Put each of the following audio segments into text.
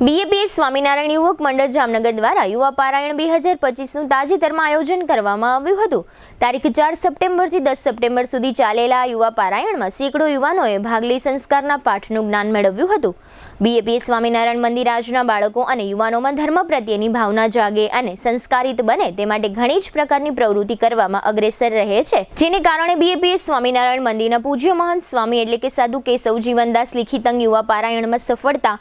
BAPS Swaminarayan યુવક મંડળ જામનગર દ્વારા યુવા પારાયણ 2025નું તાજેતરમાં આયોજન કરવામાં આવ્યું હતું। તારીખ 4 સપ્ટેમ્બરથી 10 સપ્ટેમ્બર સુધી ચાલેલા યુવા પારાયણમાં સેંકડો યુવાનોએ ભાગ લઈ સંસ્કારના પાઠનું જ્ઞાન મેળવ્યું હતું। બીએપીએસ સ્વામિનારાયણ મંદિર આજના બાળકો અને યુવાનોમાં ધર્મ પ્રત્યેની ભાવના જાગે અને સંસ્કારિત બને તે માટે ઘણી જ પ્રકારની પ્રવૃત્તિ કરવામાં અગ્રેસર રહે છે, જેને કારણે બીએપીએસ સ્વામિનારાયણ મંદિરના પૂજ્ય મહંત સ્વામી એટલે કે સાધુ કેશવ જીવનદાસ લિખિતંગ યુવા પારાયણમાં સફળતા,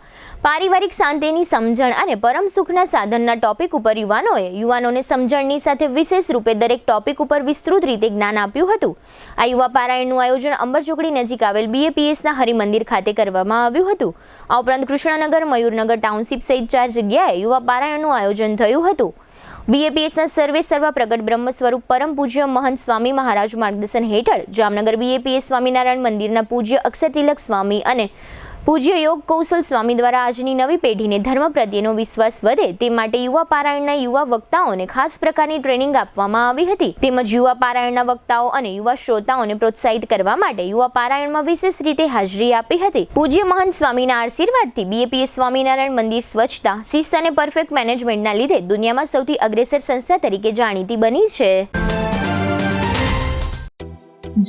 પારિવારિક શાંતિની સમજણ અને પરમ સુખના સાધનના ટોપિક ઉપર યુવાનોને સમજણની સાથે વિશેષ રૂપે દરેક ટોપિક ઉપર વિસ્તૃત રીતે જ્ઞાન આપ્યું હતું। આ યુવા પારાયણનું આયોજન અંબર ચોકડી નજીક આવેલ બીએપીએસના હરિમંદિર ખાતે કરવામાં આવ્યું હતું। આ ઉપરાંત કૃષ્ણનગર, મયુરનગર ટાઉનશીપ સહિત 4 જગ્યાએ યુવા પારાયણનું આયોજન થયું હતું। બીએપીએસના સર્વા પ્રગટ બ્રહ્મ સ્વરૂપ પરમ પૂજ્ય મહંત સ્વામી મહારાજ માર્ગદર્શન હેઠળ જામનગર બીએપીએસ સ્વામિનારાયણ મંદિરના પૂજ્ય અક્ષર તિલક સ્વામી અને પૂજ્ય યોગ કૌશલ સ્વામી દ્વારા આજની નવી પેઢીને ધર્મ પ્રત્યેનો વિશ્વાસ વધે તે માટે યુવા પારાયણના યુવા વક્તાઓને ખાસ પ્રકારની ટ્રેનિંગ આપવામાં આવી હતી। તેમજ યુવા પારાયણના વક્તાઓ અને યુવા શ્રોતાઓને પ્રોત્સાહિત કરવા માટે યુવા પારાયણમાં વિશેષ રીતે હાજરી આપી હતી। પૂજ્ય મહંત સ્વામીના આશીર્વાદથી બીએપીએસ સ્વામિનારાયણ મંદિર સ્વચ્છતા, શિસ્ત અને પરફેક્ટ મેનેજમેન્ટના લીધે દુનિયામાં સૌથી અગ્રેસર સંસ્થા તરીકે જાણીતી બની છે।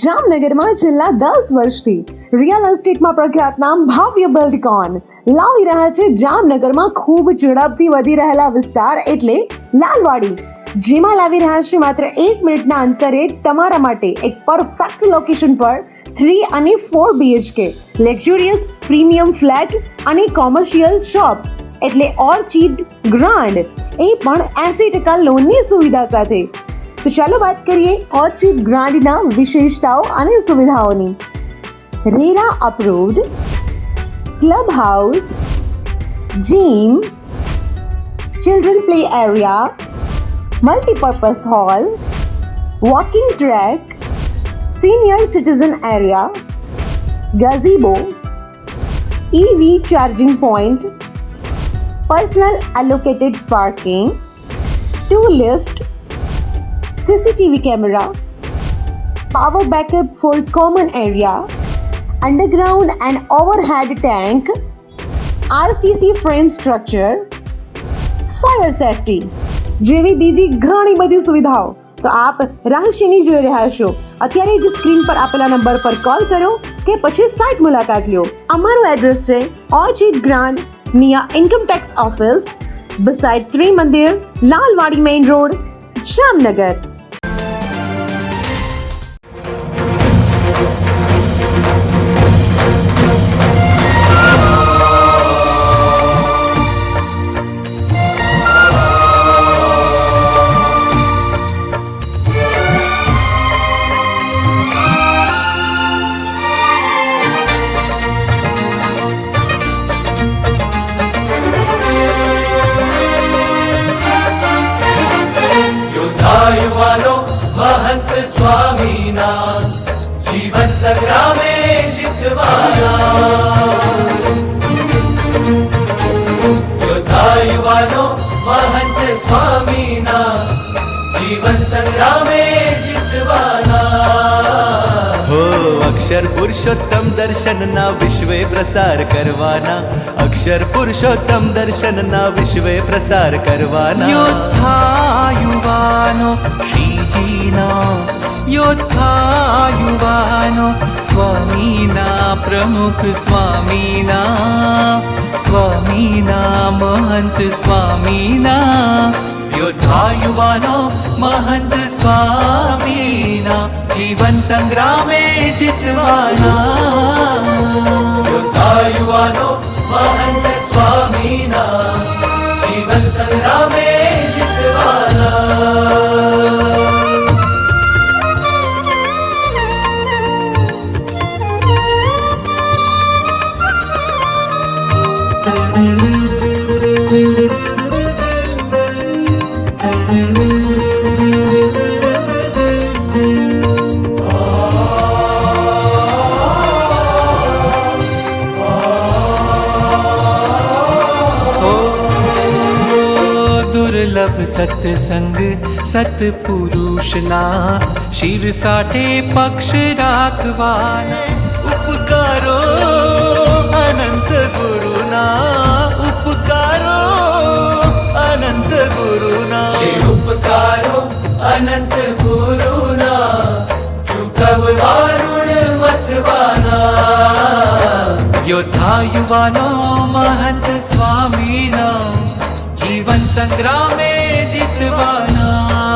જામનગરમાં છેલ્લા 10 વર્ષથી રિયલ એસ્ટેટમાં પ્રખ્યાત નામ ભવ્ય બિલ્ડકોન લાવી રહ્યા છે જામનગરમાં ખૂબ ઝડપથી વધી રહેલા વિસ્તાર એટલે લાલવાડી, જેમાં લાવી રહ્યા છે માત્ર 1 મિનિટના અંતરે તમારા માટે એક પરફેક્ટ લોકેશન પર 3 અને 4 BHK લક્ઝુરિયસ પ્રીમિયમ ફ્લેટ અને કોમર્શિયલ શોપ્સ એટલે ઓર્ચિડ ગ્રાન્ડ, એ પણ 80% લોનની સુવિધા સાથે। તો ચાલો વાત કરીએ ઓર્ચિડ ગ્રાન્ડના વિશેષતાઓ અને સુવિધાઓની। RERA approved, club house, gym, children play area, multipurpose hall, walking track, senior citizen area, gazebo, EV charging point, personal allocated parking, 2 lift, CCTV camera, power backup for common area, underground and overhead tank, RCC frame structure, fire safety જેવી બીજી ઘણી બધી સુવિધાઓ તો આપ રહસ્યની જોઈ રહ્યા છો। અત્યારે જ સ્ક્રીન પર આપેલા નંબર પર કોલ કરો કે પછી સાઇટ મુલાકાત લો। અમારું એડ્રેસ છે orchid grand near income tax office, beside Trimandir, Lalwadi main road, Jamnagar. युवानो महंत स्वामीना जीवन संग्रामे जितवाना। योद्धा युवानो महंत स्वामीना जीवन संग्रामे जितवाना। हो अक्षर पुरुषोत्तम दर्शनना विश्वे प्रसार करवाना, अक्षर पुरुषोत्तम दर्शनना विश्वे प्रसार करवाना। योद्धा युवानो श्रीजीना, योद्धा युवानो स्वामीना प्रमुख स्वामीना महंत स्वामीना। योद्धा युवानो महंत स्वामीना जीवन संग्रामे जितवाना। योद्धा युवानो महंत स्वामीना जीवन संग्रामे जितवाना। दुर्लभ सत्संग सत्पुरुषना, शिर साठे पक्ष राखवाना। उपकारो अनंत गुरुना, उपकार યોદ્ધા યુવાનો મહંત સ્વામીના જીવન સંગ્રામે જીતવાના